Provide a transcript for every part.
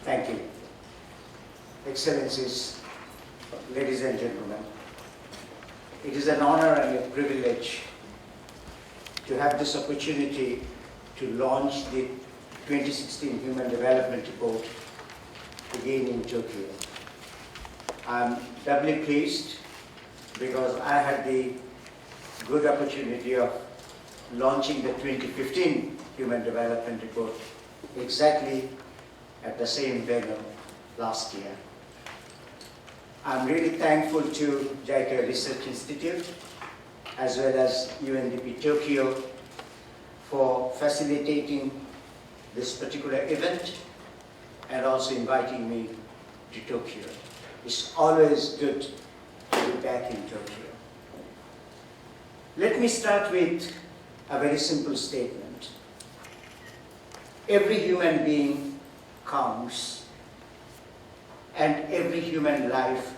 Thank you. Excellencies, ladies and gentlemen, it is an honor and a privilege to have this opportunity to launch the 2016 Human Development Report again in Tokyo. I'm doubly pleased because I had the good opportunity of launching the 2015 Human Development Report exactly at the same venue last year. I'm really thankful to JICA Research Institute as well as UNDP Tokyo for facilitating this particular event and also inviting me to Tokyo. It's always good to be back in Tokyo. Let me start with a very simple statement. Every human being counts, and every human life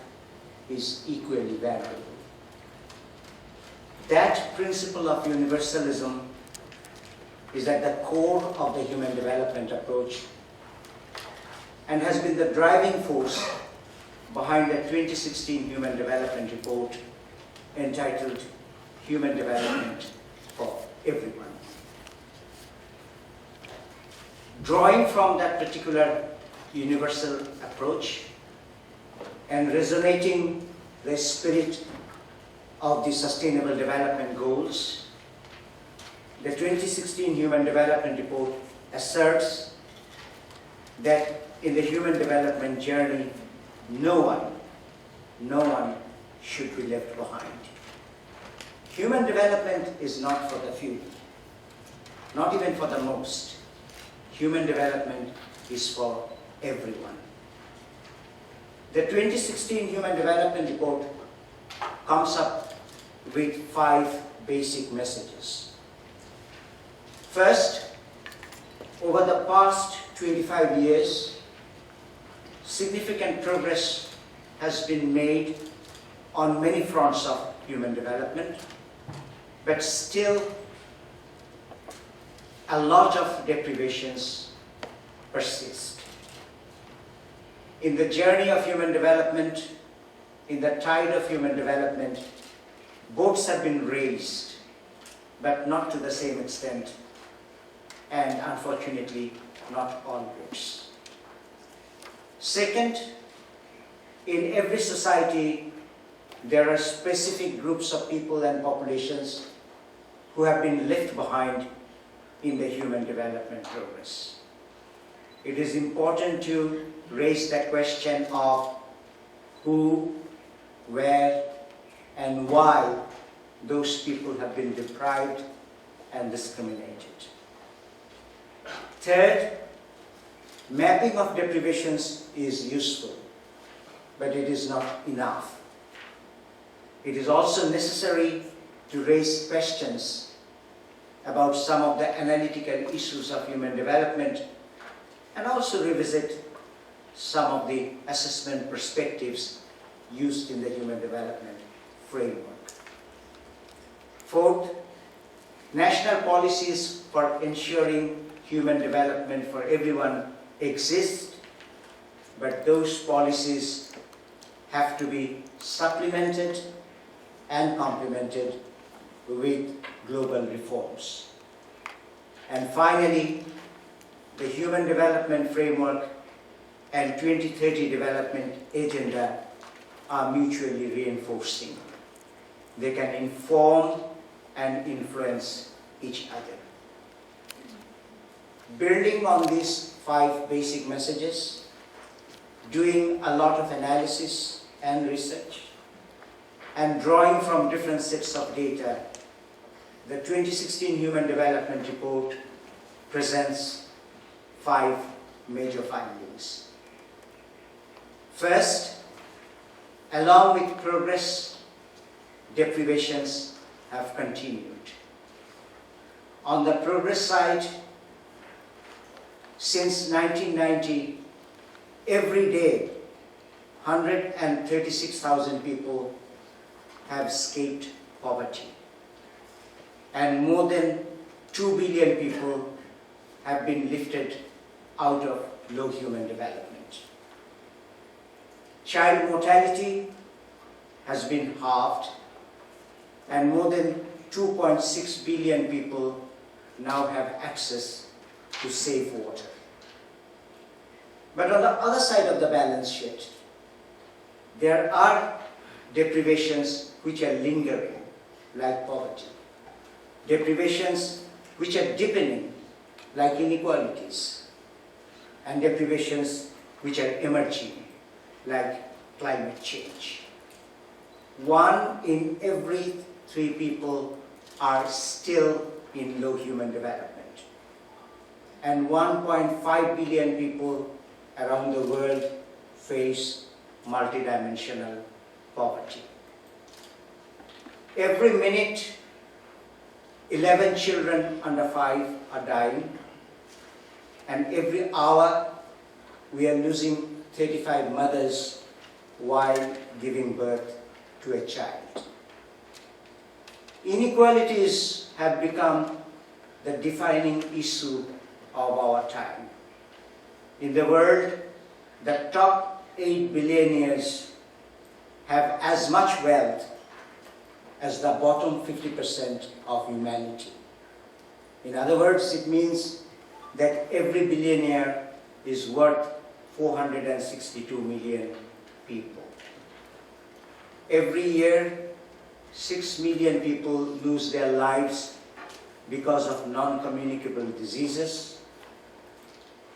is equally valuable. That principle of universalism is at the core of the human development approach and has been the driving force behind the 2016 Human Development Report entitled Human Development for Everyone. Drawing from that particular universal approach and resonating the spirit of the Sustainable Development Goals, the 2016 Human Development Report asserts that in the human development journey, no one should be left behind. Human development is not for the few, not even for the most. Human development is for everyone. The 2016 Human Development Report comes up with 5 basic messages. First, over the past 25 years, significant progress has been made on many fronts of human development, but still a lot of deprivations persist. In the journey of human development, in the tide of human development, boats have been raised, but not to the same extent, and unfortunately, not all boats. Second, in every society, there are specific groups of people and populations who have been left behind in the human development progress. It is important to raise the question of who, where, and why those people have been deprived and discriminated. Third, mapping of deprivations is useful, but it is not enough. It is also necessary to raise questions about some of the analytical issues of human development and also revisit some of the assessment perspectives used in the human development framework. Fourth, national policies for ensuring human development for everyone exist, but those policies have to be supplemented and complemented with global reforms. And finally, the Human Development Framework and 2030 Development Agenda are mutually reinforcing. They can inform and influence each other. Building on these 5 basic messages, doing a lot of analysis and research, and drawing from different sets of data, the 2016 Human Development Report presents 5 major findings. First, along with progress, deprivations have continued. On the progress side, since 1990, every day, 136,000 people have escaped poverty, and more than 2 billion people have been lifted out of low human development. Child mortality has been halved, and more than 2.6 billion people now have access to safe water. But on the other side of the balance sheet, there are deprivations which are lingering, like poverty. Deprivations which are deepening, like inequalities. And deprivations which are emerging, like climate change. 1 in every 3 people are still in low human development. And 1.5 billion people around the world face multidimensional poverty. Every minute, 11 children under 5 are dying, and every hour we are losing 35 mothers while giving birth to a child. Inequalities have become the defining issue of our time. In the world, the top 8 billionaires have as much wealth as the bottom 50% of humanity. In other words, it means that every billionaire is worth 462 million people. Every year, 6 million people lose their lives because of non-communicable diseases,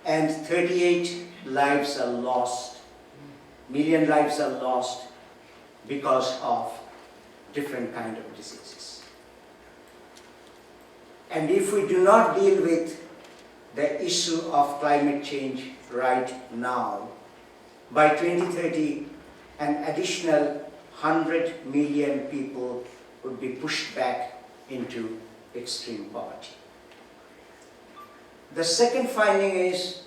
and 38 lives are lost, million lives are lost because of different kinds of diseases. And if we do not deal with the issue of climate change right now, by 2030, an additional 100 million people would be pushed back into extreme poverty. The second finding is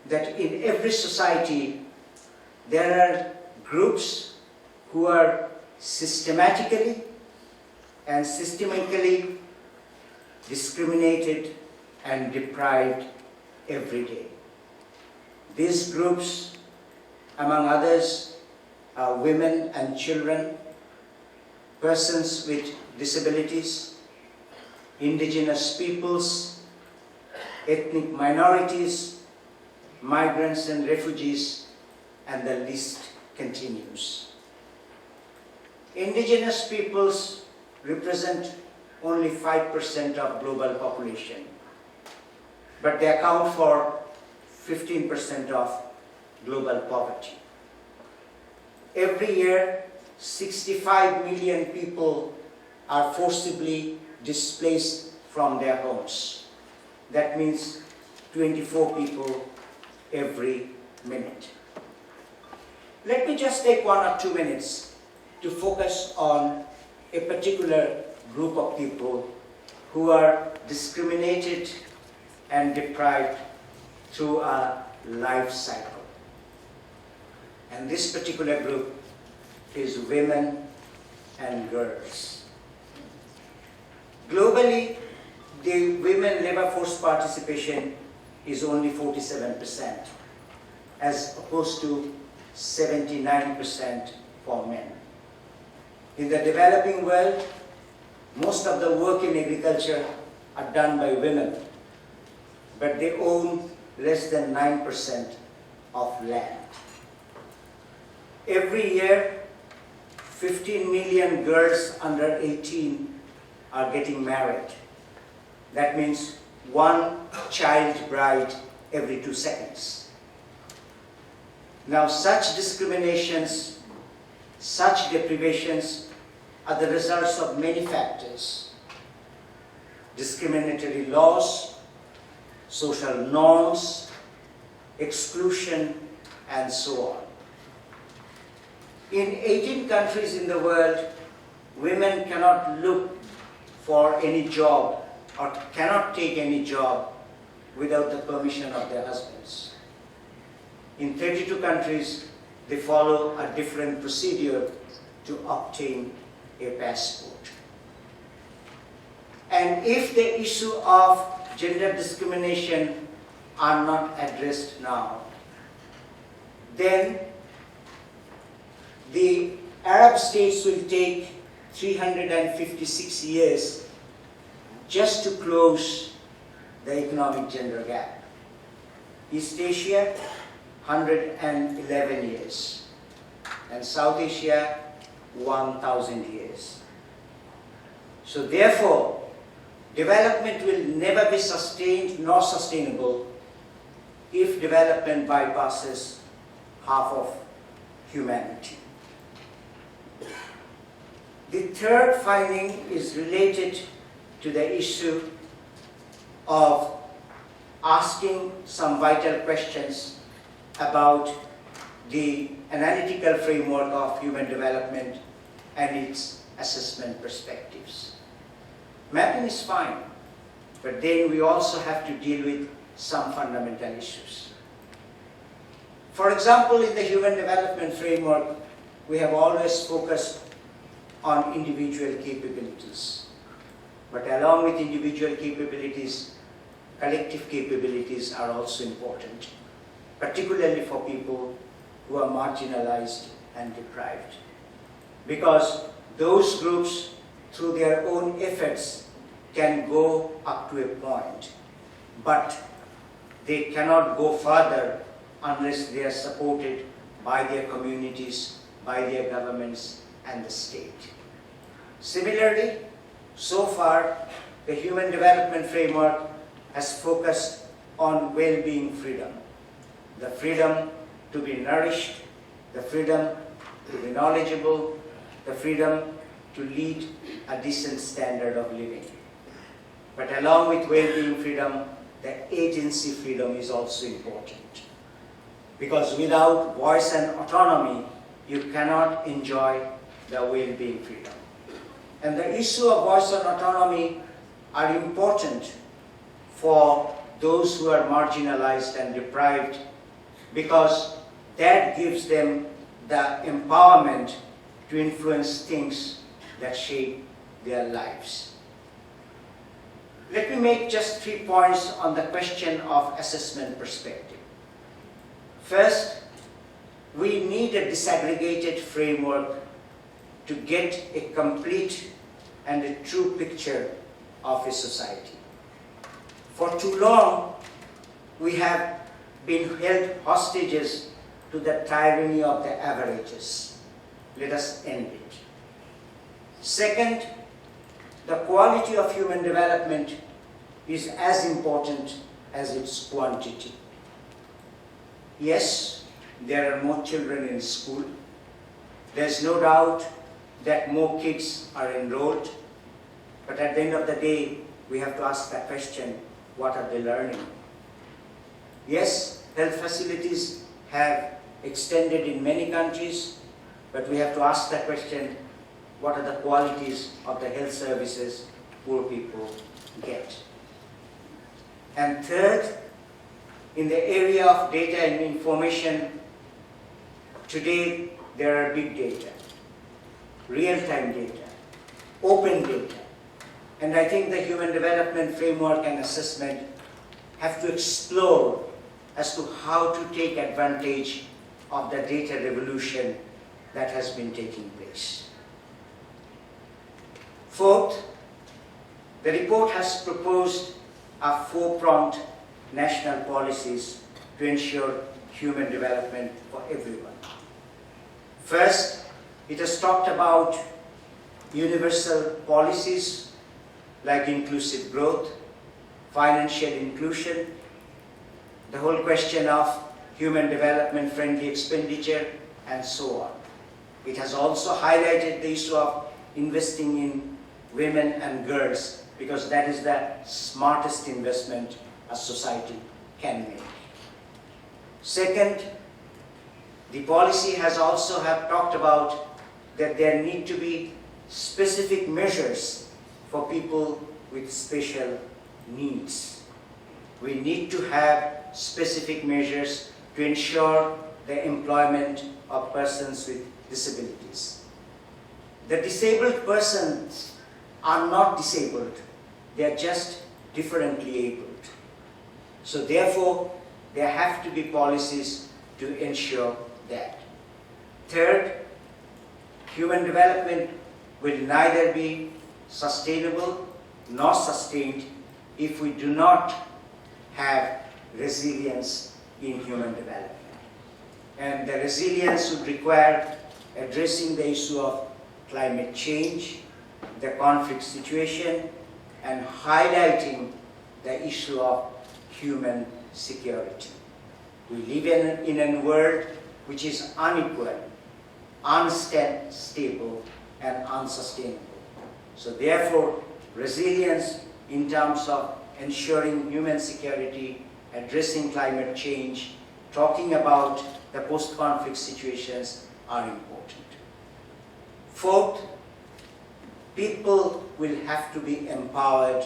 that in every society, there are groups who are systematically and systemically discriminated and deprived every day. These groups, among others, are women and children, persons with disabilities, indigenous peoples, ethnic minorities, migrants and refugees, and the list continues. Indigenous peoples represent only 5% of global population, but they account for 15% of global poverty. Every year, 65 million people are forcibly displaced from their homes. That means 24 people every minute. Let me just take 1 or 2 minutes to focus on a particular group of people who are discriminated and deprived through a life cycle. And this particular group is women and girls. Globally, the women labor force participation is only 47%, as opposed to 79% for men. In the developing world, most of the work in agriculture are done by women, but they own less than 9% of land. Every year, 15 million girls under 18 are getting married. That means 1 child bride every 2 seconds. Now, such discriminations, such deprivations are the results of many factors: discriminatory laws, social norms, exclusion, and so on. In 18 countries in the world, women cannot look for any job or cannot take any job without the permission of their husbands. In 32 countries, they follow a different procedure to obtain a passport. And if the issue of gender discrimination are not addressed now, then the Arab states will take 356 years just to close the economic gender gap. East Asia, 111 years, and South Asia, 1,000 years. So therefore, development will never be sustained nor sustainable if development bypasses half of humanity. The third finding is related to the issue of asking some vital questions about the analytical framework of human development and its assessment perspectives. Mapping is fine, but then we also have to deal with some fundamental issues. For example, in the human development framework, we have always focused on individual capabilities. But along with individual capabilities, collective capabilities are also important, particularly for people who are marginalized and deprived. Because those groups, through their own efforts, can go up to a point, but they cannot go further unless they are supported by their communities, by their governments, and the state. Similarly, so far, the human development framework has focused on well-being freedom, the freedom to be nourished, the freedom to be knowledgeable, the freedom to lead a decent standard of living. But along with well-being freedom, the agency freedom is also important. Because without voice and autonomy, you cannot enjoy the well-being freedom. And the issue of voice and autonomy are important for those who are marginalized and deprived, because that gives them the empowerment to influence things that shape their lives. Let me make just 3 points on the question of assessment perspective. First, we need a disaggregated framework to get a complete and a true picture of a society. For too long, we have been held hostages to the tyranny of the averages. Let us end it. Second, the quality of human development is as important as its quantity. Yes, there are more children in school. There's no doubt that more kids are enrolled. But at the end of the day, we have to ask that question, what are they learning? Yes, health facilities have extended in many countries, but we have to ask that question, what are the qualities of the health services poor people get? And third, in the area of data and information, today there are big data, real-time data, open data. And I think the human development framework and assessment have to explore as to how to take advantage of the data revolution that has been taking place. Fourth, the report has proposed a 4-pronged national policies to ensure human development for everyone. First, it has talked about universal policies like inclusive growth, financial inclusion, the whole question of human development friendly expenditure, and so on. It has also highlighted the issue of investing in women and girls, because that is the smartest investment a society can make. Second, the policy has also talked about that there need to be specific measures for people with special needs. We need to have specific measures to ensure the employment of persons with disabilities. The disabled persons are not disabled, they are just differently abled. So therefore, there have to be policies to ensure that. Third, human development will neither be sustainable nor sustained if we do not have resilience in human development. And the resilience would require addressing the issue of climate change, the conflict situation, and highlighting the issue of human security. We live in a world which is unequal, unstable, and unsustainable. So therefore, resilience in terms of ensuring human security, addressing climate change, talking about the post-conflict situations are important. Fourth, people will have to be empowered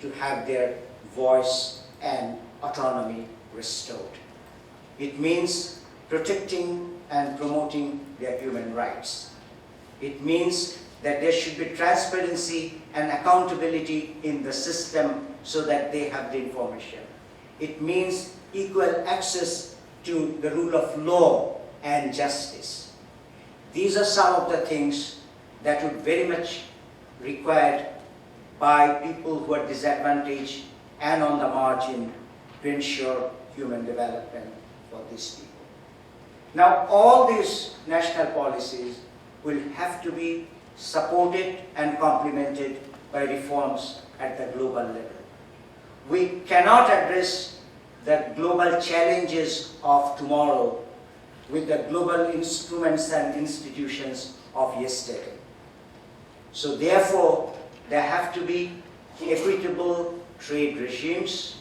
to have their voice and autonomy restored. It means protecting and promoting their human rights. It means that there should be transparency and accountability in the system so that they have the information. It means equal access to the rule of law and justice. These are some of the things that would very much required by people who are disadvantaged and on the margin to ensure human development for these people. Now, all these national policies will have to be supported and complemented by reforms at the global level. We cannot address the global challenges of tomorrow with the global instruments and institutions of yesterday. So therefore, there have to be equitable trade regimes,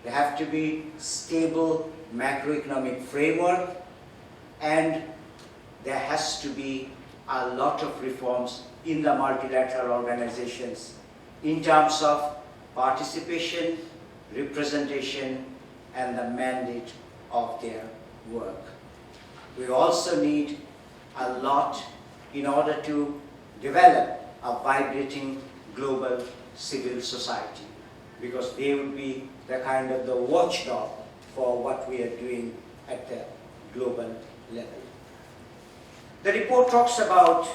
there have to be stable macroeconomic framework, and there has to be a lot of reforms in the multilateral organizations in terms of participation, representation, and the mandate of their work. We also need a lot in order to develop a vibrating global civil society, because they will be the kind of the watchdog for what we are doing at the global level. The report talks about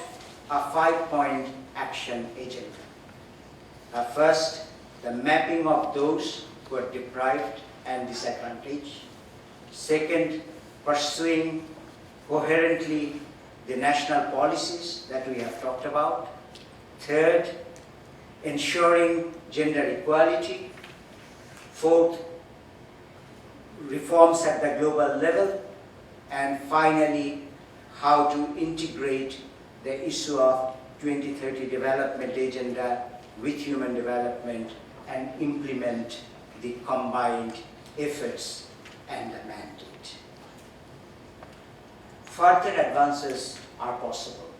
a 5-point action agenda. First, the mapping of those who are deprived and disadvantaged. Second, pursuing coherently the national policies that we have talked about. Third, ensuring gender equality. Fourth, reforms at the global level. And finally, how to integrate the issue of 2030 development agenda with human development and implement the combined efforts and the mandate. Further advances are possible.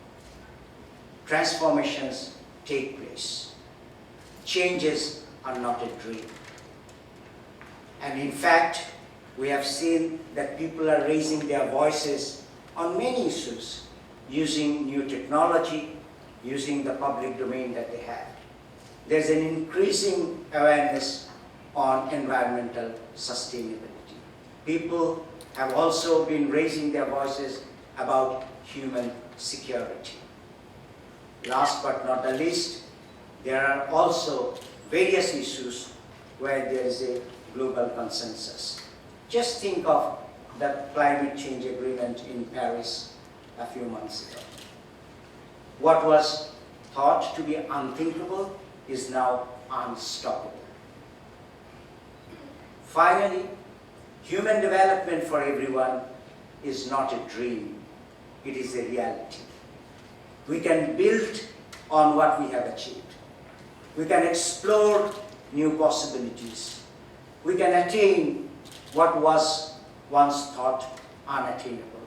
Transformations take place. Changes are not a dream. And in fact, we have seen that people are raising their voices on many issues using new technology, using the public domain that they have. There's an increasing awareness on environmental sustainability. People have also been raising their voices about human security. Last but not the least, there are also various issues where there is a global consensus. Just think of the climate change agreement in Paris a few months ago. What was thought to be unthinkable is now unstoppable. Finally, human development for everyone is not a dream, it is a reality. We can build on what we have achieved. We can explore new possibilities. We can attain what was once thought unattainable.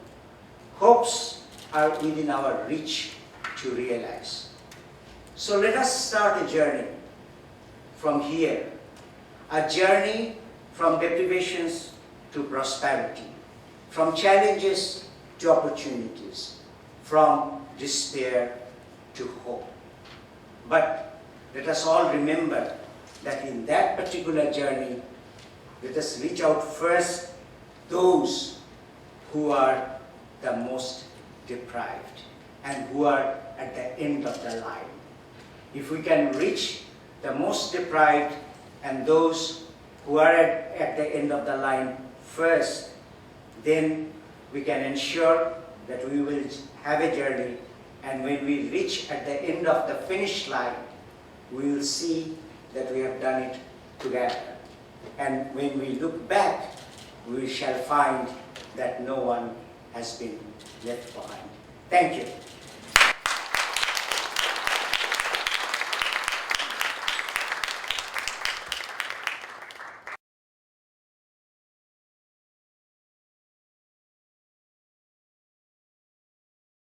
Hopes are within our reach to realize. So let us start a journey from here, a journey from deprivations to prosperity, from challenges to opportunities, from despair to hope. But let us all remember that in that particular journey, Let us reach out first those who are the most deprived and who are at the end of the line. If we can reach the most deprived and those who are at the end of the line first, then we can ensure that we will have a journey, and when we reach at the end of the finish line, we will see that we have done it together. And when we look back, we shall find that no one has been left behind. Thank you.